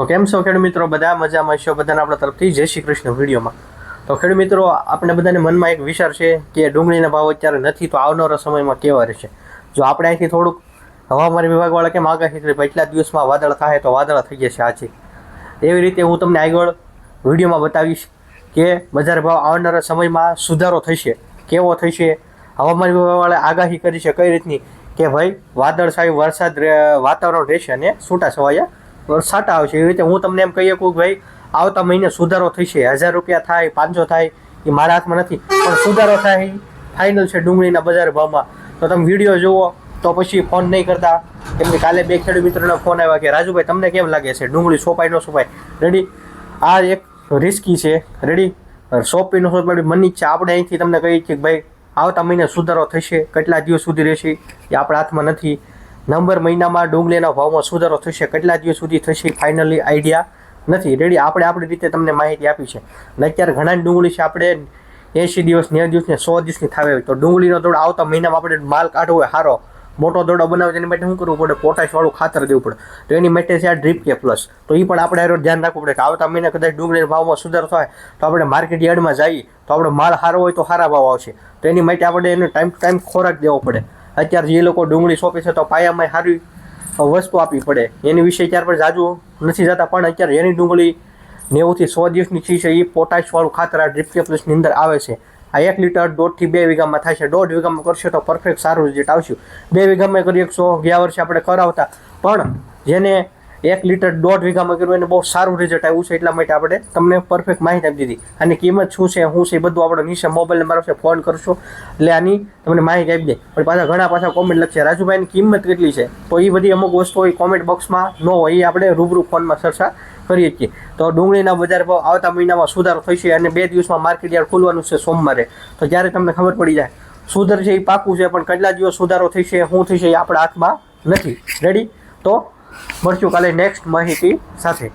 તો કેમ છો ખેડૂત મિત્રો? બધા મજામાં છો? બધાને આપણા તરફથી જય શ્રી કૃષ્ણ. વિડીયોમાં તો ખેડૂત મિત્રો, આપણે બધાને મનમાં એક વિચાર છે કે ડુંગળીના ભાવ અત્યારે નથી તો આવનારા સમયમાં કેવા રહેશે. જો આપણે અહીંથી થોડુંક હવામાન વિભાગવાળા કેમ આગાહી કરી એટલા દિવસમાં વાદળ થાય તો વાદળ થઈ જશે આજે, એવી રીતે હું તમને આગળ વિડીયોમાં બતાવીશ કે બજાર ભાવ આવનારા સમયમાં સુધારો થશે, કેવો થશે. હવામાન વિભાગવાળાએ આગાહી કરી છે કઈ રીતની કે ભાઈ વાદળછાયું વરસાદ વાતાવરણ રહેશે અને છૂટા છવાયા વરસાદ આવશે. એવી રીતે હું તમને એમ કહી શકું કે ભાઈ આવતા મહિને સુધારો થશે. 1000 રૂપિયા થાય 500 થાય એ મારા હાથમાં નથી, પણ સુધારો થાય ફાઇનલ છે ડુંગળીના બજાર ભાવમાં. તો તમે વિડીયો જુઓ તો પછી ફોન નહીં કરતા, કેમ કે કાલે બે ખેડૂત મિત્રોના ફોન આવ્યા કે રાજુભાઈ તમને કેમ લાગે છે ડુંગળી સોપાઈ ન સોપાય? રેડી, આ એક રિસ્કી છે. રેડી, સોંપી ન સોપાય મની છે. આપણે અહીંથી તમને કહીએ છીએ કે ભાઈ આવતા મહિને સુધારો થશે, કેટલા દિવસ સુધી રહેશે એ આપણા હાથમાં નથી. નવેમ્બર મહિનામાં ડુંગળીના ભાવમાં સુધારો થશે, કેટલા દિવસ સુધી થશે ફાઇનલી આઈડિયા નથી. રેડી, આપણે આપણી રીતે તમને માહિતી આપી છે. અને અત્યારે ઘણા ડુંગળી છે આપણે 80 દિવસ 90 દિવસ ને 100 દિવસની થાવે હોય તો ડુંગળીનો દોડ આવતા મહિનામાં આપણે માલ કાઢવો હોય સારો મોટો દોડો બનાવે એની માટે શું કરવું પડે? પોટાશવાળું ખાતર દેવું પડે. તો એની માટે છે આ ડ્રીપ કે પ્લસ. તો એ પણ આપણે ધ્યાન રાખવું પડે કે આવતા મહિને કદાચ ડુંગળીના ભાવમાં સુધારો થાય તો આપણે માર્કેટ યાર્ડમાં જઈએ તો આપણે માલ સારો હોય તો સારા ભાવ આવશે. તો એની માટે આપણે એને ટાઈમ ટુ ટાઈમ ખોરાક દેવો પડે. અત્યારે જે લોકો ડુંગળી સોંપે છે તો પાયામાં સારી વસ્તુ આપવી પડે. એની વિશે ત્યાર પર જાજુ નથી જતા, પણ અત્યારે એની ડુંગળી 90 થી 100 દિવસની છે એ પોટાશવાળું ખાતર આ ડ્રીપ કે પ્લસની અંદર આવે છે. આ 1 લીટર 1.5 થી 2 વીઘામાં થાય છે. 1.5 વીઘામાં કરશો તો પરફેક્ટ સારું રિઝલ્ટ આવશે. 2 વીઘામાં કરી 100 ગયા વર્ષે આપણે કરાવતા, પણ જેને 1 લીટર 1.5 વીઘામાં કર્યું એને બહુ સારું રિઝલ્ટ આવ્યું છે. એટલા માટે આપણે તમને પરફેક્ટ માહિતી આપી દીધી. આની કિંમત શું છે એ બધું આપણે નીચે મોબાઈલ નંબર આવશે, ફોન કરશો એટલે આની તમને માહિતી આપી દે. પણ ઘણા કોમેન્ટ લખશે રાજુભાઈની કિંમત કેટલી છે, તો એ બધી અમુક વસ્તુઓ એ કોમેન્ટ બોક્સમાં ન હોય, એ આપણે રૂબરૂ ફોનમાં ચર્ચા કરીએ છીએ. તો ડુંગળીના બજાર ભાવ આવતા મહિનામાં સુધારો થશે અને 2 દિવસમાં માર્કેટ યાર્ડ ખુલવાનું છે સોમવારે. તો જ્યારે તમને ખબર પડી જાય સુધાર છે એ પાકું છે, પણ કેટલા દિવસ સુધારો થશે શું થશે એ આપણા હાથમાં નથી. રેડી, તો મળશું કાલે નેક્સ્ટ માહિતી સાથે.